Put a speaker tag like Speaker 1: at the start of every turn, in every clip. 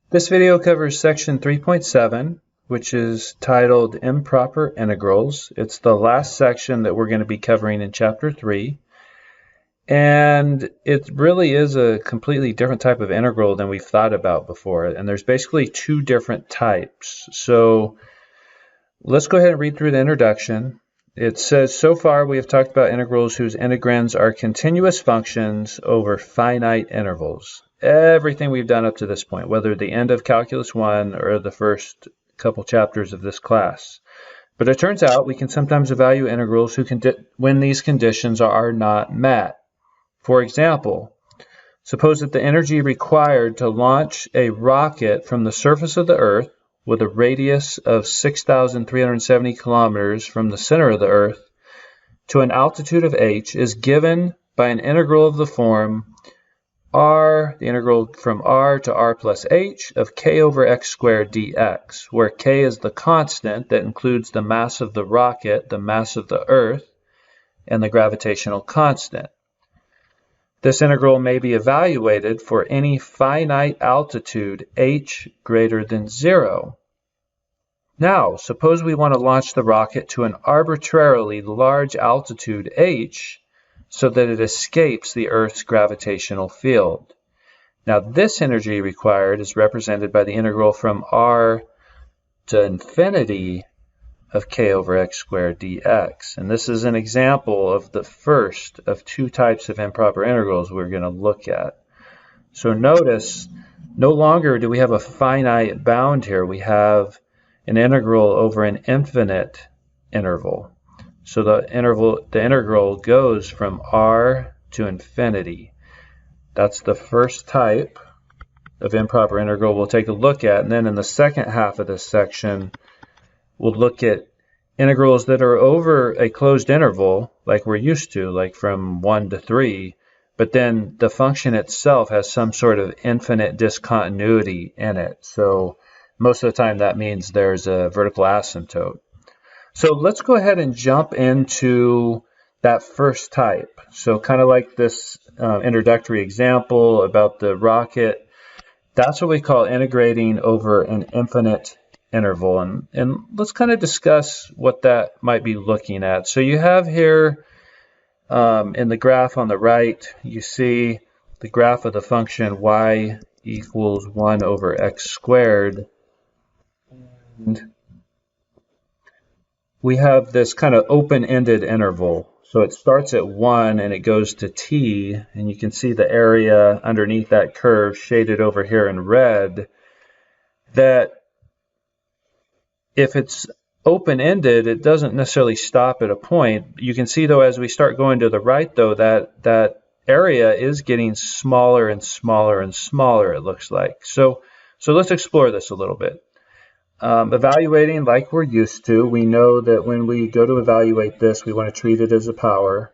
Speaker 1: This video covers section 3.7, which is titled Improper Integrals. It's the last section that we're going to be covering in chapter 3. And it really is a completely different type of integral than we've thought about before. And there's basically two different types. So let's go ahead and read through the introduction. It says, so far we have talked about integrals whose integrands are continuous functions over finite intervals. Everything we've done up to this point, whether the end of Calculus 1 or the first couple chapters of this class. But it turns out we can sometimes evaluate integrals when these conditions are not met. For example, suppose that the energy required to launch a rocket from the surface of the Earth with a radius of 6,370 kilometers from the center of the Earth to an altitude of h is given by an integral of the form r, the integral from r to r plus h of k over x squared dx, where k is the constant that includes the mass of the rocket, the mass of the Earth, and the gravitational constant. This integral may be evaluated for any finite altitude h greater than 0. Now, suppose we want to launch the rocket to an arbitrarily large altitude h so that it escapes the Earth's gravitational field. Now, this energy required is represented by the integral from r to infinity of k over x squared dx. And this is an example of the first of two types of improper integrals we're going to look at. So notice, no longer do we have a finite bound here. We have an integral over an infinite interval. So the integral goes from r to infinity. That's the first type of improper integral we'll take a look at. And then in the second half of this section, we'll look at integrals that are over a closed interval, like we're used to, like from 1 to 3, but then the function itself has some sort of infinite discontinuity in it. So most of the time that means there's a vertical asymptote. So let's go ahead and jump into that first type. So kind of like this introductory example about the rocket, that's what we call integrating over an infinite interval. And let's kind of discuss what that might be looking at. So you have here in the graph on the right, you see the graph of the function y equals 1 over x squared. And we have this kind of open-ended interval. So it starts at 1 and it goes to t, and you can see the area underneath that curve shaded over here in red, that if it's open-ended, it doesn't necessarily stop at a point. You can see, though, as we start going to the right, though, that area is getting smaller and smaller and smaller, it looks like. So let's explore this a little bit. Evaluating like we're used to, we know that when we go to evaluate this, we want to treat it as a power.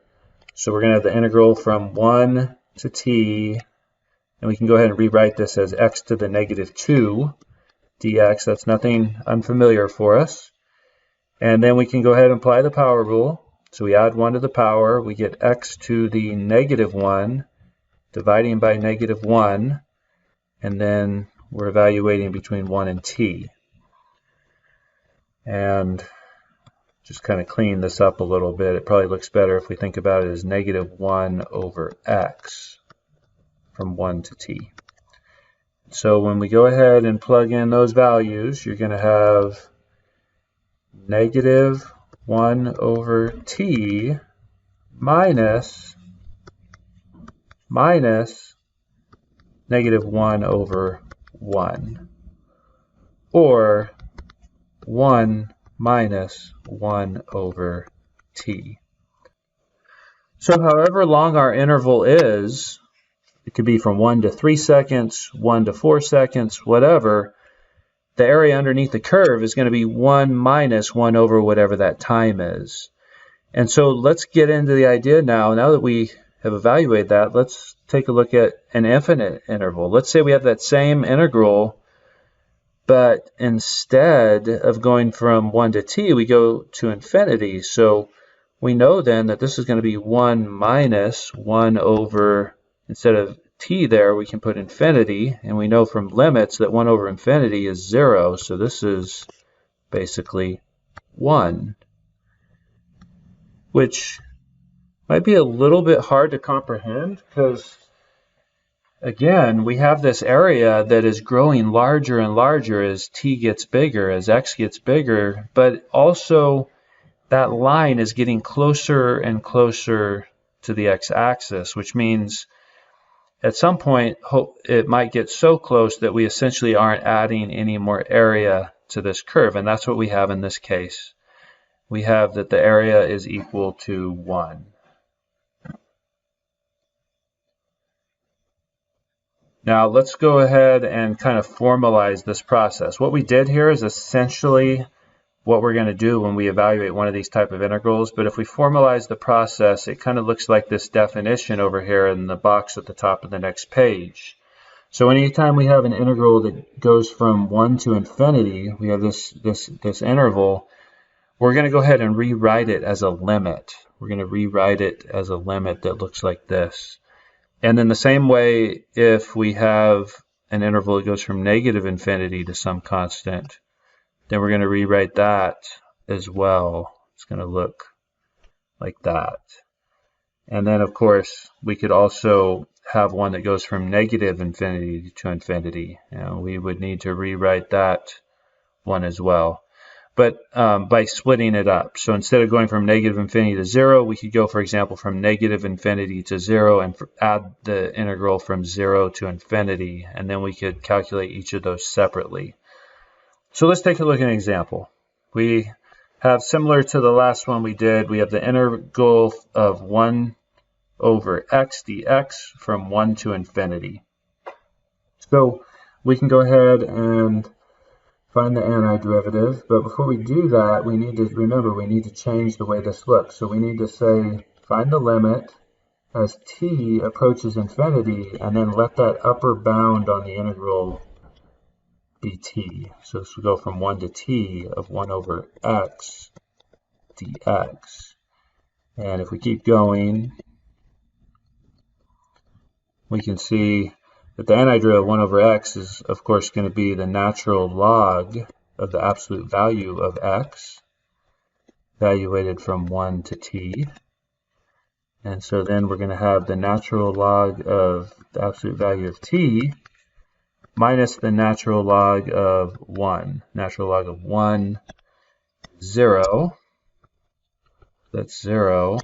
Speaker 1: So we're going to have the integral from 1 to t, and we can go ahead and rewrite this as x to the negative 2 dx. That's nothing unfamiliar for us. And then we can go ahead and apply the power rule. So we add 1 to the power, we get x to the negative 1, dividing by negative 1, and then we're evaluating between 1 and t. And just kind of clean this up a little bit. It probably looks better if we think about it as negative 1 over x from 1 to t. So when we go ahead and plug in those values, you're going to have negative 1 over t minus negative 1 over 1, or 1 minus 1 over t. So however long our interval is, it could be from 1 to 3 seconds, 1 to 4 seconds, whatever, the area underneath the curve is going to be 1 minus 1 over whatever that time is. And so let's get into the idea now. Now that we have evaluated that, let's take a look at an infinite interval. Let's say we have that same integral, but instead of going from 1 to t, we go to infinity. So we know then that this is going to be 1 minus 1 over, instead of t there, we can put infinity, and we know from limits that 1 over infinity is 0, so this is basically 1, which might be a little bit hard to comprehend because, again, we have this area that is growing larger and larger as t gets bigger, as x gets bigger, but also that line is getting closer and closer to the x-axis, which means at some point it might get so close that we essentially aren't adding any more area to this curve, and that's what we have in this case. We have that the area is equal to 1. Now let's go ahead and kind of formalize this process. What we did here is essentially what we're going to do when we evaluate one of these type of integrals, but if we formalize the process, it kind of looks like this definition over here in the box at the top of the next page. So anytime we have an integral that goes from 1 to infinity, we have this interval, we're going to go ahead and rewrite it as a limit. We're going to rewrite it as a limit that looks like this. And in the same way, if we have an interval that goes from negative infinity to some constant, then we're going to rewrite that as well. It's going to look like that. And then, of course, we could also have one that goes from negative infinity to infinity. We would need to rewrite that one as well. But by splitting it up. So instead of going from negative infinity to 0, we could go, for example, from negative infinity to 0 and add the integral from 0 to infinity. And then we could calculate each of those separately. So let's take a look at an example. We have, similar to the last one we did, we have the integral of 1 over x dx from 1 to infinity. So we can go ahead and find the antiderivative, but before we do that, we need to remember we need to change the way this looks. So we need to say find the limit as t approaches infinity, and then let that upper bound on the integral be t. So this will go from 1 to t of 1 over x dx. And if we keep going, we can see that the antiderivative of 1 over x is, of course, going to be the natural log of the absolute value of x, evaluated from 1 to t. And so then we're going to have the natural log of the absolute value of t minus the natural log of 1. Natural log of 1, 0. That's 0.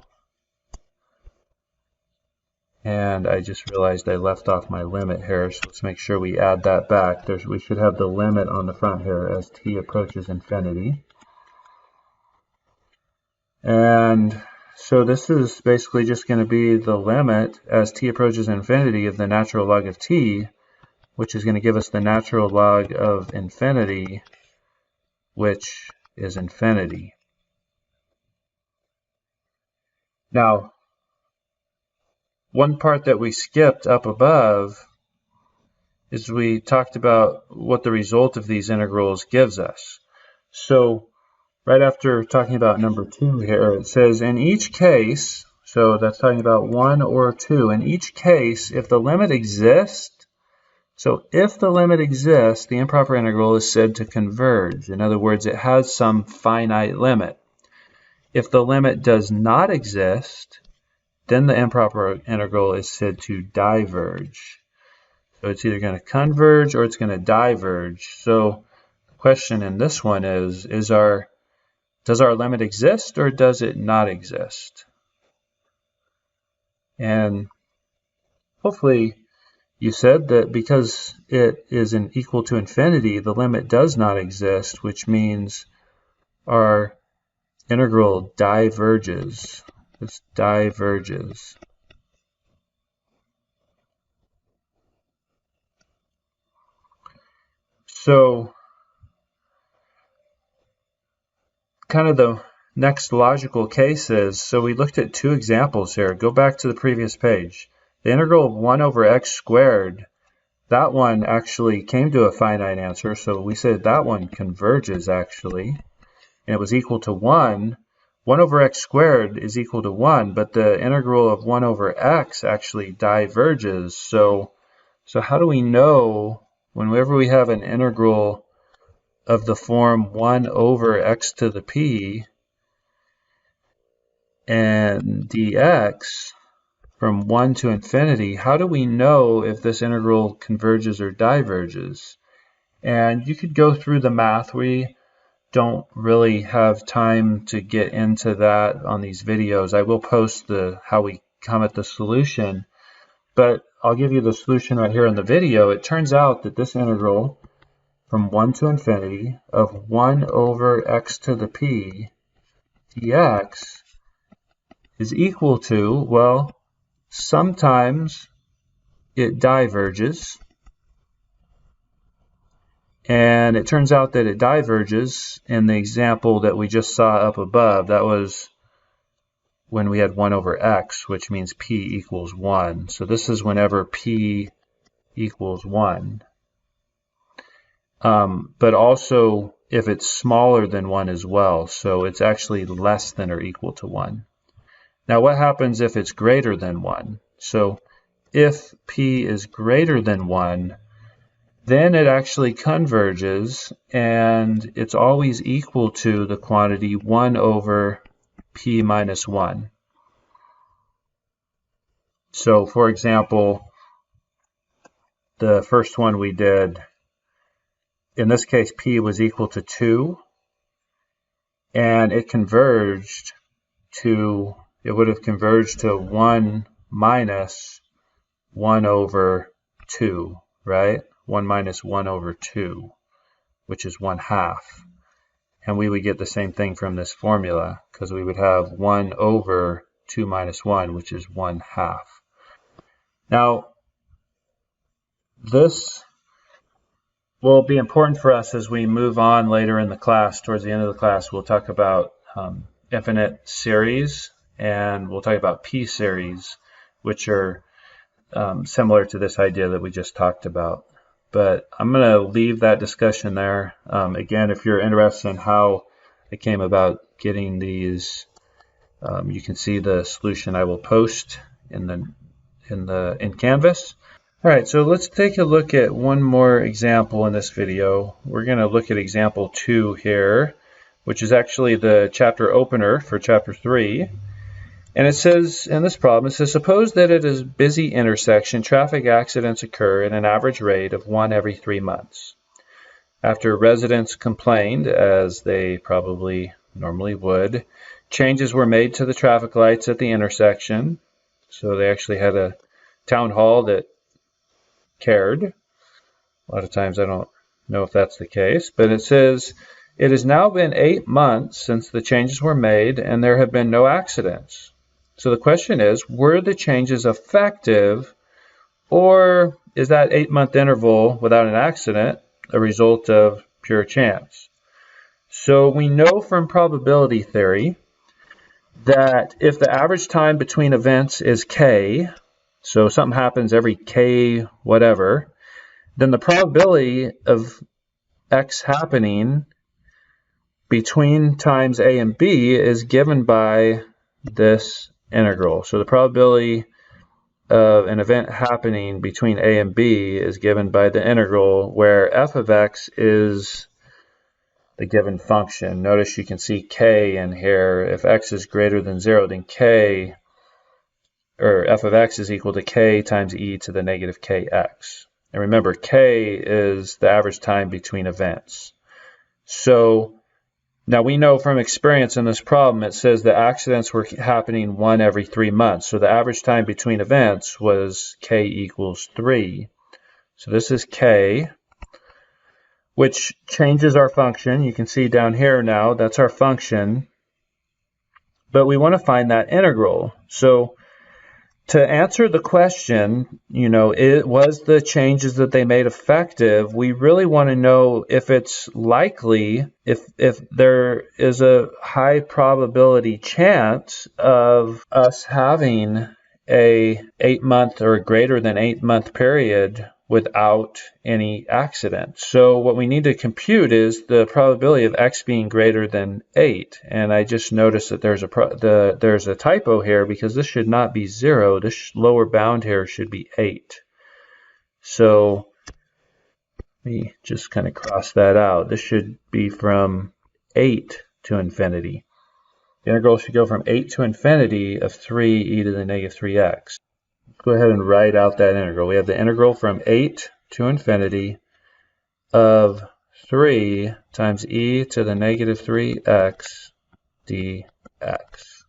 Speaker 1: And I just realized I left off my limit here, so let's make sure we add that back. We should have the limit on the front here as t approaches infinity. And so this is basically just going to be the limit as t approaches infinity of the natural log of t, which is going to give us the natural log of infinity, which is infinity. Now, one part that we skipped up above is we talked about what the result of these integrals gives us. So right after talking about number 2 here, it says in each case, so that's talking about 1 or 2, in each case, if the limit exists, so if the limit exists, the improper integral is said to converge. In other words, it has some finite limit. If the limit does not exist, then the improper integral is said to diverge. So it's either going to converge or it's going to diverge. So the question in this one is does our limit exist or does it not exist? And hopefully you said that because it is an equal to infinity, the limit does not exist, which means our integral diverges. This diverges. So kind of the next logical case is, so we looked at 2 examples here. Go back to the previous page. The integral of 1 over x squared, that one actually came to a finite answer, so we said that one converges actually, and it was equal to 1. 1 over x squared is equal to 1, but the integral of 1 over x actually diverges. So how do we know whenever we have an integral of the form 1 over x to the p and dx from 1 to infinity, how do we know if this integral converges or diverges? And you could go through the math. We don't really have time to get into that on these videos. I will post how we come at the solution, but I'll give you the solution right here in the video. It turns out that this integral from 1 to infinity of 1 over x to the p dx is equal to, well, sometimes it diverges, and it turns out that it diverges in the example that we just saw up above. That was when we had 1 over x, which means p equals 1. So this is whenever p equals 1. But also if it's smaller than 1 as well. So it's actually less than or equal to 1. Now what happens if it's greater than 1? So if p is greater than 1, then it actually converges, and it's always equal to the quantity 1 over p minus 1. So for example, the first one we did, in this case p was equal to 2, and it would have converged to 1 minus 1 over 2, right? 1 minus 1 over 2, which is 1/2. And we would get the same thing from this formula, because we would have 1 over 2 minus 1, which is 1/2. Now, this will be important for us as we move on later in the class. Towards the end of the class, we'll talk about infinite series, and we'll talk about p-series, which are similar to this idea that we just talked about. But I'm going to leave that discussion there. Again, if you're interested in how I came about getting these, you can see the solution I will post in Canvas. All right, so let's take a look at one more example in this video. We're going to look at example 2 here, which is actually the chapter opener for chapter 3. And it says, in this problem, it says, suppose that at a busy intersection, traffic accidents occur at an average rate of 1 every 3 months. After residents complained, as they probably normally would, changes were made to the traffic lights at the intersection. So they actually had a town hall that cared. A lot of times I don't know if that's the case, but it says, it has now been 8 months since the changes were made, and there have been no accidents. So the question is, were the changes effective, or is that 8-month interval without an accident a result of pure chance? So we know from probability theory that if the average time between events is k, so something happens every k whatever, then the probability of x happening between times a and b is given by this integral. So the probability of an event happening between a and b is given by the integral, where f of x is the given function. Notice you can see k in here. If x is greater than 0, then k, or f of x is equal to k times e to the negative kx. And remember, k is the average time between events. So now we know from experience in this problem, it says the accidents were happening 1 every 3 months. So the average time between events was k equals 3. So this is k, which changes our function. You can see down here now, that's our function. But we want to find that integral. So to answer the question, was the changes that they made effective, we really want to know if it's likely, if there is a high probability chance of us having a 8-month or greater than 8-month period without any accident. So what we need to compute is the probability of x being greater than 8. And I just noticed that there's a typo here, because this should not be 0. This lower bound here should be 8. So let me just kind of cross that out. This should be from 8 to infinity. The integral should go from 8 to infinity of 3e to the negative 3x. Go ahead and write out that integral. We have the integral from 8 to infinity of 3 times e to the negative 3x dx.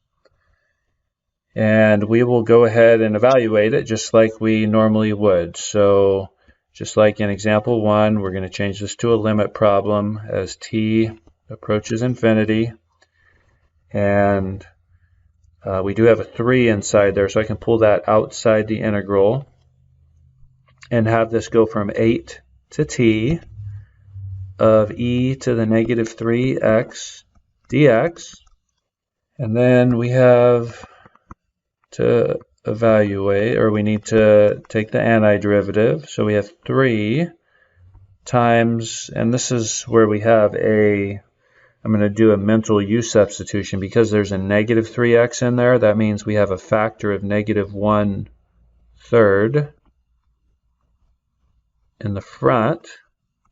Speaker 1: And we will go ahead and evaluate it just like we normally would. So just like in example 1, we're going to change this to a limit problem as t approaches infinity. And we do have a 3 inside there, so I can pull that outside the integral and have this go from 8 to t of e to the negative 3x dx. And then we have to evaluate, or we need to take the antiderivative. So we have 3 times, and this is where we have I'm going to do a mental u substitution because there's a negative 3x in there. That means we have a factor of negative 1/3 in the front,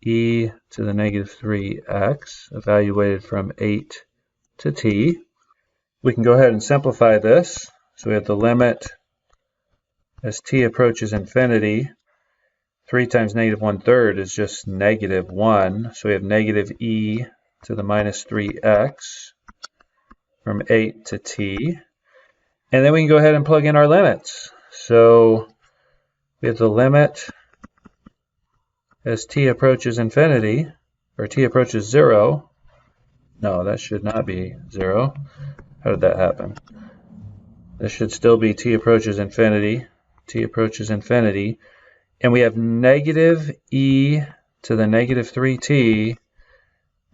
Speaker 1: e to the negative 3x, evaluated from 8 to t. We can go ahead and simplify this. So we have the limit as t approaches infinity. 3 times negative 1/3 is just negative 1. So we have negative e to the minus 3x from 8 to t. And then we can go ahead and plug in our limits. So we have the limit as t approaches infinity, or t approaches 0. No, that should not be 0. How did that happen? This should still be t approaches infinity. T approaches infinity. And we have negative e to the negative 3t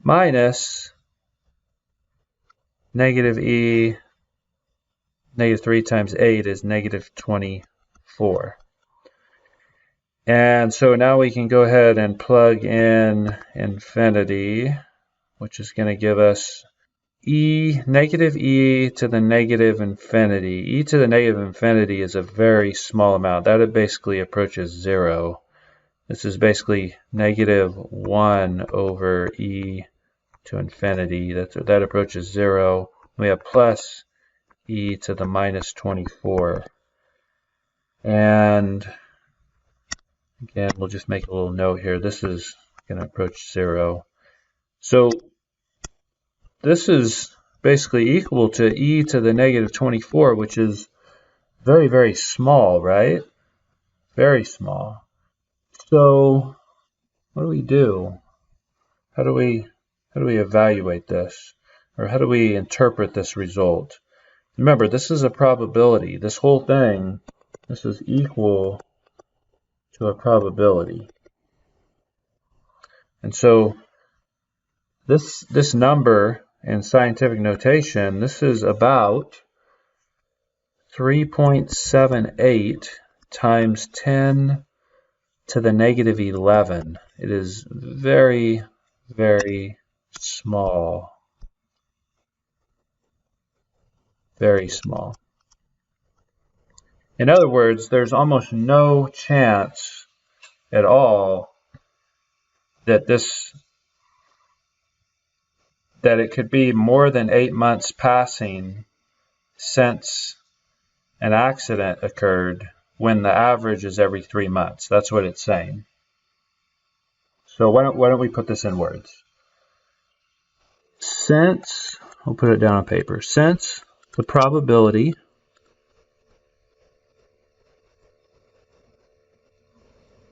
Speaker 1: minus negative e, negative 3 times 8 is negative 24. And so now we can go ahead and plug in infinity, which is going to give us negative e to the negative infinity. E to the negative infinity is a very small amount. That basically approaches 0. This is basically negative 1 over e to infinity. That approaches 0. We have plus e to the minus 24. And again, we'll just make a little note here. This is going to approach 0. So this is basically equal to e to the negative 24, which is very, very small, right? Very small. So what do we do? How do we evaluate this? Or how do we interpret this result? Remember, this is a probability. This whole thing, this is equal to a probability. And so this number in scientific notation, this is about 3.78 times 10 to the negative 11. It is very, very small. Very small. In other words, there's almost no chance at all that it could be more than 8 months passing since an accident occurred when the average is every 3 months. That's what it's saying. So why don't we put this in words? Since, we'll put it down on paper, since the probability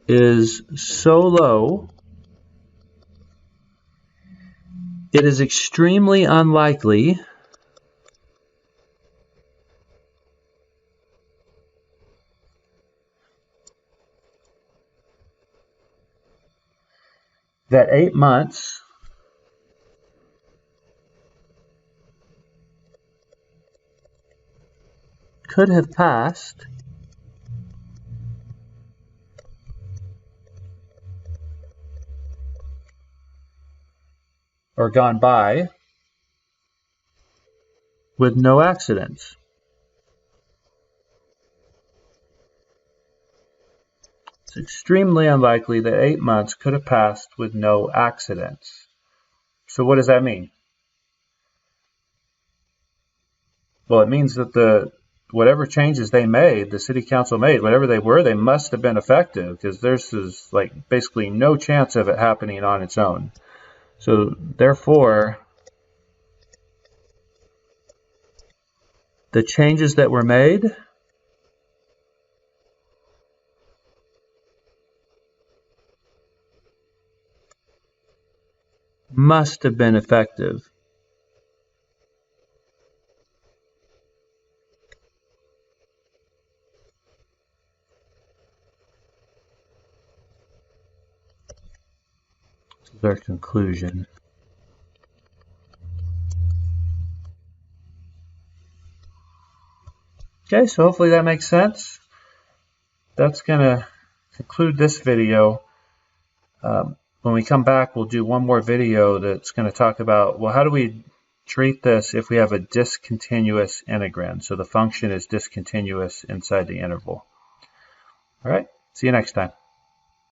Speaker 1: is so low, it is extremely unlikely that 8 months could have passed or gone by with no accidents. It's extremely unlikely that 8 months could have passed with no accidents. So what does that mean? Well, it means that whatever changes they made, the city council made, whatever they were, they must have been effective, because there's like basically no chance of it happening on its own. So therefore, the changes that were made must have been effective. This is our conclusion. Okay, so hopefully that makes sense. That's going to conclude this video. When we come back, we'll do one more video that's going to talk about, well, how do we treat this if we have a discontinuous integrin? So the function is discontinuous inside the interval. All right, see you next time.